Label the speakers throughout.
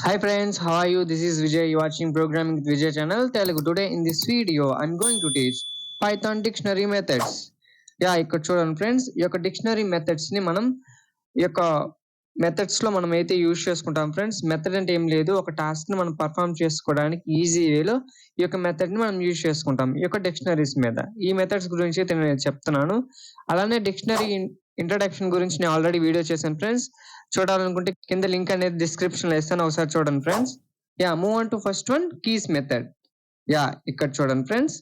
Speaker 1: Hi friends, how are you? This is Vijay. You watching Programming with Vijay channel. Telugu. Today in this video, I'm going to teach Python dictionary methods. ఇక్కడ చూడండి friends, ఈ యొక్క dictionary methods ని మనం ఈ యొక్క methods లో మనం అయితే యూజ్ చేసుకుంటాం ఫ్రెండ్స్. మెథడ్ అంటే ఏం లేదు, ఒక టాస్క్ ని మనం పర్ఫామ్ చేసుకోవడానికి ఈజీ వేలో ఈ యొక్క మెథడ్ ని మనం యూజ్ చేసుకుంటాం ఈ యొక్క డిక్షనరీస్ మీద. ఈ మెథడ్స్ గురించి అయితే నేను చెప్తున్నాను. అలానే డిక్షనరీ ఇంట్రడక్షన్ గురించి నేను ఆల్రెడీ వీడియో చేశాను ఫ్రెండ్స్. చూడాలనుకుంటే కింద లింక్ అనేది డిస్క్రిప్షన్ లో ఇస్తాను, ఒకసారి చూడండి friends. Move on to first one, keys method. ఇక్కడ చూడండి friends,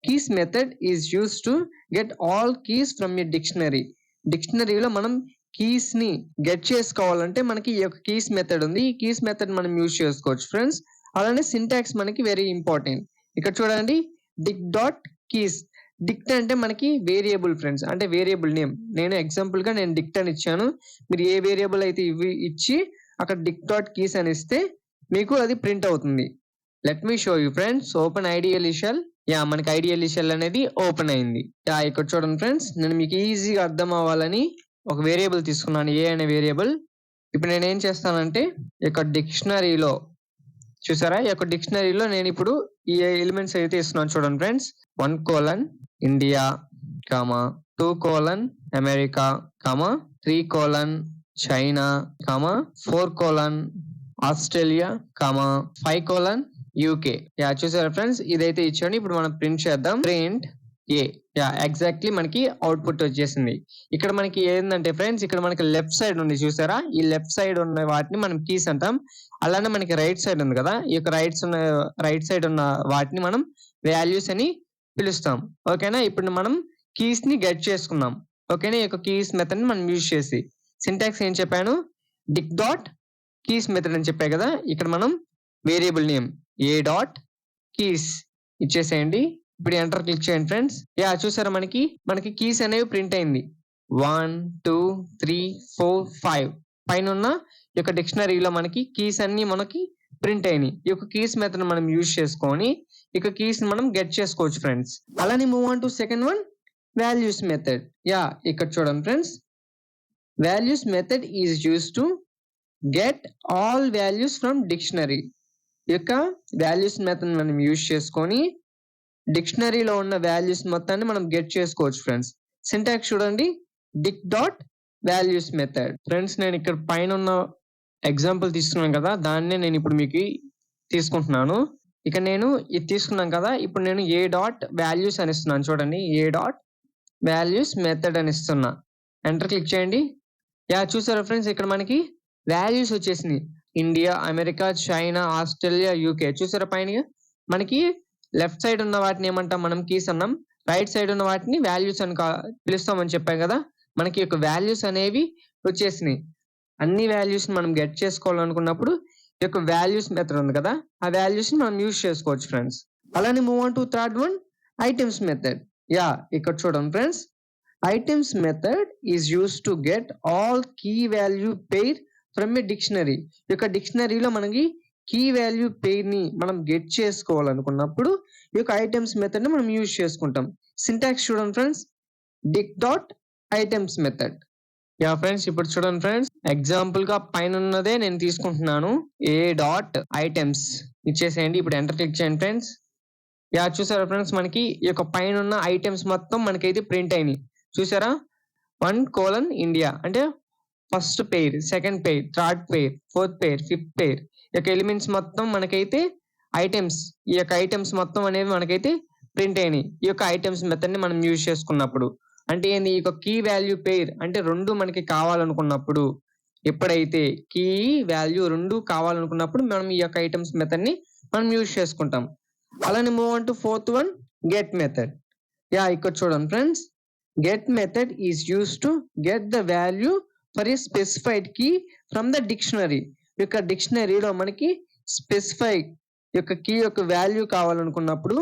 Speaker 1: keys method is use to get all keys from a dictionary. డిక్షనరీలో మనం కీస్ ని గెట్ చేసుకోవాలంటే మనకి ఈ యొక్క కీస్ మెథడ్ ఉంది. ఈ కీస్ మెథడ్ మనం యూజ్ చేసుకోవచ్చు ఫ్రెండ్స్. అలానే సింటాక్స్ మనకి వెరీ ఇంపార్టెంట్. ఇక్కడ చూడండి, డిక్ డాట్ కీస్. డిక్ట్ అంటే మనకి వేరియబుల్ ఫ్రెండ్స్, అంటే వేరియబుల్ నేమ్. నేను ఎగ్జాంపుల్ గా నేను డిక్ట్ అని ఇచ్చాను. మీరు ఏ వేరియబుల్ అయితే ఇచ్చి అక్కడ డిక్ డాట్ కీస్ అని ఇస్తే మీకు అది ప్రింట్ అవుతుంది. Let me show you friends. Open ideal shell. మనకి ఐడియల్ షెల్ అనేది ఓపెన్ అయింది. ఇక్కడ చూడండి ఫ్రెండ్స్, నేను మీకు ఈజీగా అర్థం అవ్వాలని ఒక వేరియబుల్ తీసుకున్నాను, ఏ అనే వేరియబుల్. ఇప్పుడు నేను ఏం చేస్తానంటే ఈ యొక్క డిక్షనరీలో చూసారా, ఈ యొక్క డిక్షనరీలో నేను ఇప్పుడు ఈ ఎలిమెంట్స్ అయితే ఇస్తున్నాను. చూడండి friends, 1 India, 2 America, 3 China, 4 Australia, 5 UK. చూసారా ఫ్రెండ్స్, ఇదైతే ఇచ్చాను. ఇప్పుడు మనం ప్రింట్ చేద్దాం. ప్రింట్ ఏ. ఎగ్జాక్ట్లీ మనకి అవుట్పుట్ వచ్చేసింది. ఇక్కడ మనకి ఏంటంటే ఫ్రెండ్స్, ఇక్కడ మనకి లెఫ్ట్ సైడ్ ఉంది చూసారా, ఈ లెఫ్ట్ సైడ్ ఉన్న వాటిని మనం కీస్ అంటాం. అలానే మనకి రైట్ సైడ్ ఉంది కదా, ఈ యొక్క రైట్ సైడ్ ఉన్న వాటిని మనం వాల్యూస్ అని పిలుస్తాం. ఓకేనా, ఇప్పుడు మనం కీస్ ని గెట్ చేసుకున్నాం. ఓకేనా, ఈ యొక్క కీస్ మెథడ్ ని మనం యూజ్ చేసి సింటాక్స్ ఏం చెప్పాను, డిక్ డాట్ కీస్ మెథడ్ అని చెప్పాయి కదా. ఇక్కడ మనం variable name A dot keys ఇచ్చేసేయండి. ఇప్పుడు ఎంటర్ క్లిక్ చేయండి ఫ్రెండ్స్. చూసారా, మనకి కీస్ అనేవి ప్రింట్ అయింది. 1 2 3 4 5 పైన ఉన్న ఈ యొక్క డిక్షనరీలో మనకి కీస్ అన్ని మనకి ప్రింట్ అయినాయి. ఈ యొక్క కీస్ మెథడ్ మనం యూజ్ చేసుకొని ఇక కీస్ మనం గెట్ చేసుకోవచ్చు ఫ్రెండ్స్. అలానే move on to second one, values method. ఇక్కడ చూడండి friends, values method is use to get all values from dictionary. ఈ యొక్క వాల్యూస్ మెథడ్ మనం యూజ్ చేసుకొని డిక్షనరీలో ఉన్న వాల్యూస్ మొత్తాన్ని మనం గెట్ చేసుకోవచ్చు ఫ్రెండ్స్. సింటాక్స్ చూడండి, dict dot values method. Friends, నేను ఇక్కడ పైన ఉన్న ఎగ్జాంపుల్ తీసుకున్నాను కదా, దాన్నే నేను ఇప్పుడు మీకు తీసుకుంటున్నాను. ఇక నేను ఇది తీసుకున్నాను కదా, ఇప్పుడు నేను ఏ డాట్ వాల్యూస్ అని ఇస్తున్నాను. చూడండి, ఏ డాట్ వాల్యూస్ మెథడ్ అని ఇస్తున్నా. ఎంటర్ క్లిక్ చేయండి. చూసారా ఫ్రెండ్స్, ఇక్కడ మనకి వాల్యూస్ వచ్చేసింది. India, America, China, Australia, UK. చూసారా, పైన మనకి లెఫ్ట్ సైడ్ ఉన్న వాటిని ఏమంటాం మనం, కీస్ అన్నాం. రైట్ సైడ్ ఉన్న వాటిని వాల్యూస్ అని పిలుస్తామని చెప్పాం కదా. మనకి యొక్క వాల్యూస్ అనేవి వచ్చేసినాయి. అన్ని వాల్యూస్ మనం గెట్ చేసుకోవాలనుకున్నప్పుడు ఈ యొక్క వాల్యూస్ మెథడ్ ఉంది కదా, ఆ వాల్యూస్ ని మనం యూజ్ చేసుకోవచ్చు ఫ్రెండ్స్. అలానే move on to third one, items method. ఇక్కడ చూడండి friends, items method is use to get all key value pair from a dictionary. ఈ యొక్క డిక్షనరీలో మనకి కీ వాల్యూ పెయిర్ ని మనం గెట్ చేసుకోవాలనుకున్నప్పుడు ఈ యొక్క ఐటమ్స్ మెథడ్ ని మనం యూజ్ చేసుకుంటాం. సింటాక్స్ చూడండి friends, dict dot items method. Friends, ఇప్పుడు చూడండి ఫ్రెండ్స్, ఎగ్జాంపుల్ గా పైన ఉన్నదే నేను తీసుకుంటున్నాను. ఏ డాట్ ఐటమ్స్ ఇచ్చేసేయండి. ఇప్పుడు ఎంటర్ క్లిక్ చేయండి ఫ్రెండ్స్. చూసారా ఫ్రెండ్స్, మనకి ఈ యొక్క పైన ఉన్న ఐటమ్స్ మొత్తం మనకైతే ప్రింట్ అయినాయి. చూసారా, 1 ఇండియా అంటే first pair, second pair, third pair, fourth pair, fifth pair. ఈ యొక్క ఎలిమెంట్స్ మొత్తం మనకైతే ఐటమ్స్, ఈ యొక్క ఐటమ్స్ మొత్తం అనేవి మనకైతే ప్రింట్ అయినాయి ఈ యొక్క ఐటమ్స్ మెథడ్ ని మనం యూజ్ చేసుకున్నప్పుడు. అంటే ఏంది, ఈ యొక్క కీ వాల్యూ పెయిర్ అంటే రెండు మనకి కావాలనుకున్నప్పుడు, ఎప్పుడైతే కీ వాల్యూ రెండు కావాలనుకున్నప్పుడు మనం ఈ యొక్క ఐటమ్స్ మెథడ్ ని మనం యూజ్ చేసుకుంటాం. అలానే move on to fourth one, get method. ఇక్కడ చూడండి friends, get method is use to get the value for a specified key from the dictionary. ఈ యొక్క డిక్షనరీలో మనకి స్పెసిఫై యొక్క కీ యొక్క వాల్యూ కావాలనుకున్నప్పుడు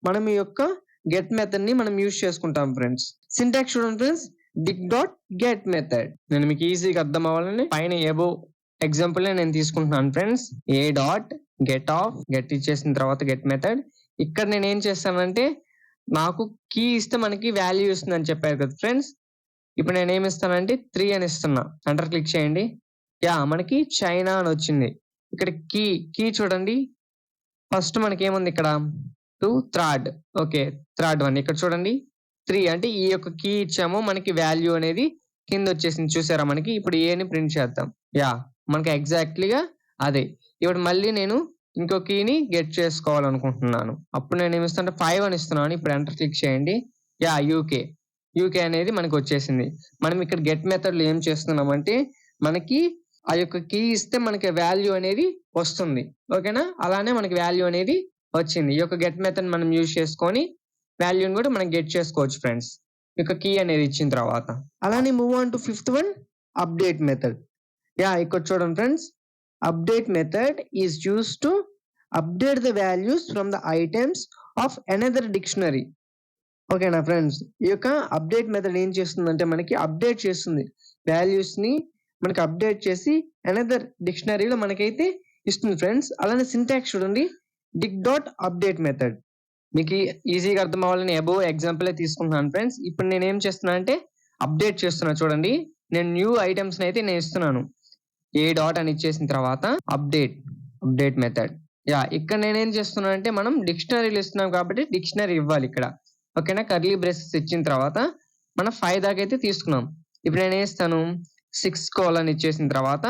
Speaker 1: మనం ఈ యొక్క గెట్ మెథడ్ ని మనం యూజ్ చేసుకుంటాం ఫ్రెండ్స్. సింటాక్స్ చూడండి friends, dict dot get method. నేను మీకు ఈజీగా అర్థం అవ్వాలని పైన ఏబో ఎగ్జాంపుల్ నేను తీసుకుంటున్నాను friends. A dot get off, get ఇచ్చేసిన తర్వాత గెట్ మెథడ్. ఇక్కడ నేను ఏం చేస్తానంటే, నాకు కీ ఇస్తే మనకి వాల్యూ ఇస్తుంది అని చెప్పారు కదా ఫ్రెండ్స్. ఇప్పుడు నేను ఏమి ఇస్తానంటే 3 అని ఇస్తున్నా. ఎంటర్ క్లిక్ చేయండి. మనకి చైనా అని వచ్చింది. ఇక్కడ కీ చూడండి. ఫస్ట్ మనకేముంది ఇక్కడ 2 థర్డ్. ఓకే. థర్డ్ వన్ ఇక్కడ చూడండి 3 అంటే ఈ యొక్క కీ ఇచ్చాము. మనకి వాల్యూ అనేది కిందొచ్చేసింది చూసారా మనకి. ఇప్పుడు ఏని ప్రింట్ చేద్దాం. మనకి ఎగ్జాక్ట్‌లీగా అదే. ఇప్పుడు మళ్ళీ నేను ఇంకో కీని గెట్ చేసుకోవాలనుకుంటున్నాను. అప్పుడు నేనేమిస్తానంటే 5 అని ఇస్తున్నాను. ఇప్పుడు ఎంటర్ క్లిక్ చేయండి. యూకే అనేది మనకొచ్చేసింది. మనం ఇక్కడ గెట్ మెథడ్‌లో ఏం చేస్తున్నామంటే మనకి ఆ యొక్క కీ ఇస్తే మనకి వాల్యూ అనేది వస్తుంది. ఓకేనా? అలానే మనకి వాల్యూ అనేది వచ్చింది. ఈ యొక్క గెట్ మెథడ్ మనం యూజ్ చేసుకొని వాల్యూని కూడా మనం గెట్ చేసుకోవచ్చు ఫ్రెండ్స్. ఈ యొక్క కీ అనేది ఇచ్చిన తర్వాత. అలానే move on to fifth one update method. ఇక్కడ చూడండి friends. Update method is used to update the values from the items of another dictionary. ఓకేనా ఫ్రెండ్స్. ఈ యొక్క అప్డేట్ మెథడ్ ఏం చేస్తుందంటే మనకి అప్డేట్ చేస్తుంది. వాల్యూస్‌ని మనకి అప్డేట్ చేసి అనదర్ డిక్షనరీలో మనకైతే ఇస్తుంది ఫ్రెండ్స్. అలానే సింటాక్స్ చూడండి. dig.update method. మీకు ఈజీగా అర్థం అవ్వాలని అబోవ్ ఎగ్జాంపులే తీసుకుంటున్నాను ఫ్రెండ్స్. ఇప్పుడు నేనేం చేస్తున్నా అంటే అప్డేట్ చేస్తున్నా చూడండి. నేను న్యూ ఐటెమ్స్‌ని అయితే నేను ఇస్తున్నాను. ఏ డాట్ అని ఇచ్చేసిన తర్వాత అప్డేట్ మెథడ్. ఇక్కడ నేనేం చేస్తున్నానంటే మనం డిక్షనరీలు ఇస్తున్నాం కాబట్టి డిక్షనరీ ఇవ్వాలి ఇక్కడ. ఓకేనా? కర్లీ బ్రేసెస్ ఇచ్చిన తర్వాత మనం 5 దాకా అయితే తీసుకున్నాం. ఇప్పుడు నేనేం ఇస్తాను 6 కోలన్ ఇచ్చేసిన తర్వాత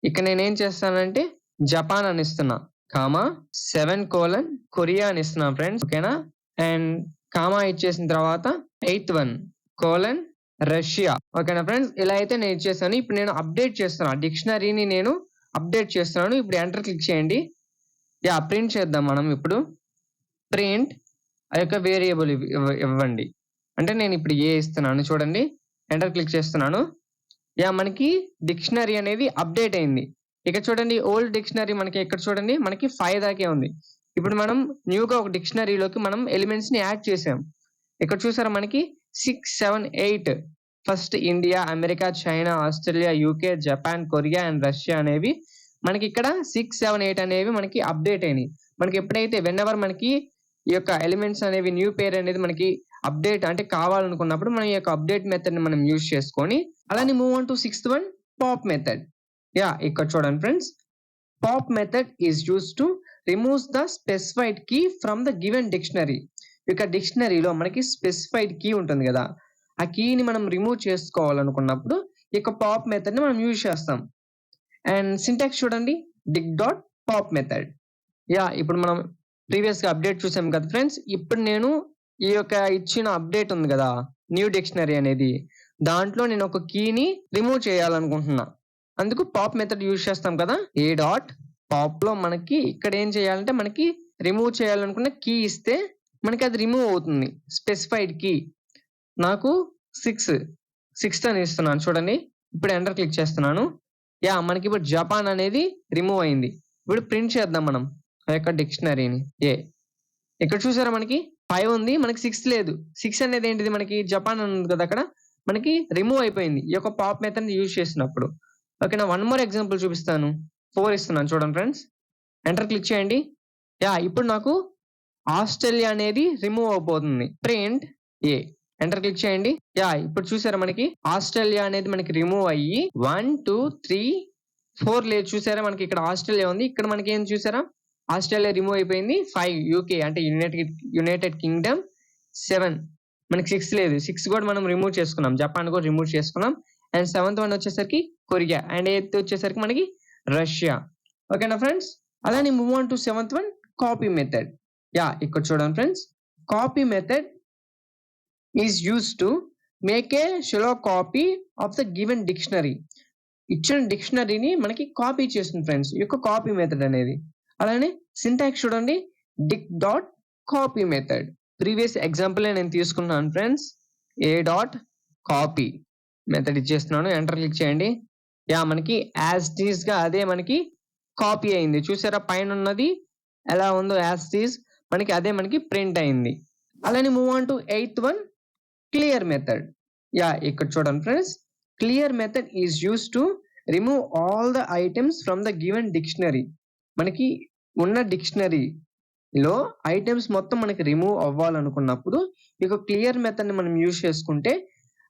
Speaker 1: ఇక్కడ నేనేం చేస్తానంటే జపాన్ అని ఇస్తున్నా. 7 కోలన్ కొరియా అని ఇస్తున్నా ఫ్రెండ్స్. ఓకేనా? అండ్ కామా ఇచ్చేసిన తర్వాత 8th వన్ కోలన్ రష్యా. ఓకేనా ఫ్రెండ్స్? ఇలా అయితే నేను ఇచ్చేసాను. ఇప్పుడు నేను అప్డేట్ చేస్తున్నా. డిక్షనరీని నేను అప్డేట్ చేస్తున్నాను. ఇప్పుడు ఎంటర్ క్లిక్ చేయండి. ప్రింట్ చేద్దాం మనం ఇప్పుడు. ప్రింట్ ఆ యొక్క వేరియబుల్ ఇవ్వండి. అంటే నేను ఇప్పుడు ఏ ఇస్తున్నాను చూడండి. ఎంటర్ క్లిక్ చేస్తున్నాను. మనకి డిక్షనరీ అనేది అప్డేట్ అయింది. ఇక్కడ చూడండి ఓల్డ్ డిక్షనరీ మనకి ఇక్కడ చూడండి మనకి 5 దాకే ఉంది. ఇప్పుడు మనం న్యూగా ఒక డిక్షనరీలోకి మనం ఎలిమెంట్స్ ని యాడ్ చేసాం. ఇక్కడ చూసారా మనకి 6, 7, 8 first India, America, China, Australia, UK, Japan, Korea and Russia అనేవి మనకి ఇక్కడ 6, 7, 8 అనేవి మనకి అప్డేట్ అయినాయి. మనకి ఎప్పుడైతే వెనెవర్ మనకి ఈ యొక్క ఎలిమెంట్స్ అనేవి న్యూ పేర్ అనేది మనకి అప్డేట్ అంటే కావాలనుకున్నప్పుడు మనం ఈ యొక్క అప్డేట్ మెథడ్ ని మనం యూజ్ చేసుకొని అలానే move on to 6th one pop method. ఇక్కడ చూడండి friends. Pop method is used to remove the specified key from the given dictionary. ఇక డిక్షనరీలో మనకి స్పెసిఫైడ్ కీ ఉంటుంది కదా, ఆ కీని మనం రిమూవ్ చేసుకోవాలనుకున్నప్పుడు ఈ యొక్క పాప్ మెథడ్ ని మనం యూజ్ చేస్తాం. అండ్ సింటాక్స్ చూడండి. dig.pop method. ఇప్పుడు మనం ప్రీవియస్ గా అప్డేట్ చూసాం కదా ఫ్రెండ్స్. ఇప్పుడు నేను ఈ యొక్క ఇచ్చిన అప్డేట్ ఉంది కదా న్యూ డిక్షనరీ అనేది, దాంట్లో నేను ఒక కీని రిమూవ్ చేయాలనుకుంటున్నా. అందుకు పాప్ మెథడ్ యూజ్ చేస్తాం కదా. ఏ డాట్ పాప్ లో మనకి ఇక్కడ ఏం చేయాలంటే మనకి రిమూవ్ చేయాలనుకున్న కీ ఇస్తే మనకి అది రిమూవ్ అవుతుంది. స్పెసిఫైడ్ కీ నాకు 6 అని ఇస్తున్నాను చూడండి. ఇప్పుడు ఎంటర్ క్లిక్ చేస్తున్నాను. మనకి ఇప్పుడు జపాన్ అనేది రిమూవ్ అయింది. ఇప్పుడు ప్రింట్ చేద్దాం మనం ఆ యొక్క డిక్షనరీని. ఇక్కడ చూసారా మనకి 5 ఉంది, మనకి 6 లేదు. 6 అనేది ఏంటిది మనకి జపాన్ అని ఉంది కదా, అక్కడ మనకి రిమూవ్ అయిపోయింది ఈ యొక్క పాప్ మెథడ్ యూజ్ చేసినప్పుడు. ఓకేనా? వన్ మోర్ ఎగ్జాంపుల్ చూపిస్తాను. 4 ఇస్తున్నాను చూడండి ఫ్రెండ్స్. ఎంటర్ క్లిక్ చేయండి. ఇప్పుడు నాకు ఆస్ట్రేలియా అనేది రిమూవ్ అయిపోతుంది. ప్రింట్ ఎంటర్ క్లిక్ చేయండి. ఇప్పుడు చూసారా మనకి ఆస్ట్రేలియా అనేది మనకి రిమూవ్ అయ్యి 1, 2, 3, 4 లేదు చూసారా మనకి ఇక్కడ ఆస్ట్రేలియా ఉంది. ఇక్కడ మనకి ఏం చూసారా ఆస్ట్రేలియా రిమూవ్ అయిపోయింది. 5 యూకే అంటే యునైటెడ్ కింగ్డమ్. 7 మనకి 6 లేదు. 6 కూడా మనం రిమూవ్ చేసుకున్నాం. జపాన్ కూడా రిమూవ్ చేసుకున్నాం. అండ్ 7th వన్ వచ్చేసరికి కొరియా అండ్ 8th వచ్చేసరికి మనకి రష్యా. ఓకేనా ఫ్రెండ్స్? అలానే move on to 7th one copy method. ఇక్కడ చూడండి friends. Copy method is used to make a shallow copy of the given dictionary. ఇచ్చిన డిక్షనరీని మనకి కాపీ చేస్తుంది ఫ్రెండ్స్ ఈ యొక్క కాపీ మెథడ్ అనేది. అలానే సింటాక్స్ చూడండి. dig.copy method. ప్రీవియస్ ఎగ్జాంపుల్ నేను తీసుకున్నాను friends. A dot copy method ఇచ్చేస్తున్నాను. ఎంటర్ క్లిక్ చేయండి. మనకి యాజ్ టీజ్ గా అదే మనకి కాపీ అయింది. చూసారా పైన ఉన్నది ఎలా ఉందో యాజ్ టీజ్ మనకి అదే మనకి ప్రింట్ అయింది. అలానే move on to 8th one clear method. ఇక్కడ చూడండి friends. Clear method is used to remove all the items from the given dictionary. మనకి ఉన్న డిక్షనరీలో ఐటమ్స్ మొత్తం మనకి రిమూవ్ అవ్వాలనుకున్నప్పుడు ఇక క్లియర్ మెథడ్ ని మనం యూజ్ చేసుకుంటే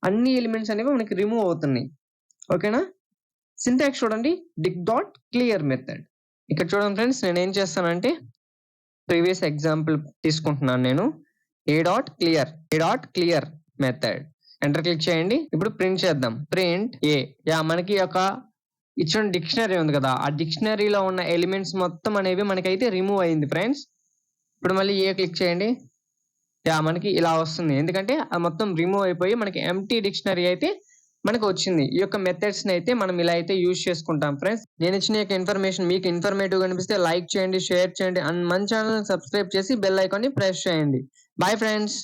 Speaker 1: అన్ని ఎలిమెంట్స్ అనేవి మనకి రిమూవ్ అవుతున్నాయి. ఓకేనా? సింటాక్స్ చూడండి, డిక్ డాట్ క్లియర్ మెథడ్. ఇక్కడ చూడండి ఫ్రెండ్స్, నేను ఏం చేస్తానంటే ప్రీవియస్ ఎగ్జాంపుల్ తీసుకుంటున్నాను. నేను a dot clear method enter click చేయండి. ఇప్పుడు ప్రింట్ చేద్దాం. Print a. మనకి ఒక ఇచ్చిన డిక్షనరీ ఉంది కదా, ఆ డిక్షనరీలో ఉన్న ఎలిమెంట్స్ మొత్తం అనేవి మనకైతే రిమూవ్ అయింది ఫ్రెండ్స్. ఇప్పుడు మళ్ళీ ఏ క్లిక్ చేయండి. మనకి ఇలా వస్తుంది, ఎందుకంటే ఆ మొత్తం రిమూవ్ అయిపోయి మనకి ఎంటీ డిక్షనరీ అయితే మనకు వచ్చింది. ఈ యొక్క మెథడ్స్ ని అయితే మనం ఇలా అయితే యూజ్ చేసుకుంటాం ఫ్రెండ్స్. నేను ఇచ్చిన యొక్క ఇన్ఫర్మేషన్ మీకు ఇన్ఫర్మేటివ్ అనిపిస్తే లైక్ చేయండి, షేర్ చేయండి అండ్ మన ఛానల్ సబ్స్క్రైబ్ చేసి బెల్ ఐకాన్ ని ప్రెస్ చేయండి. Bye friends.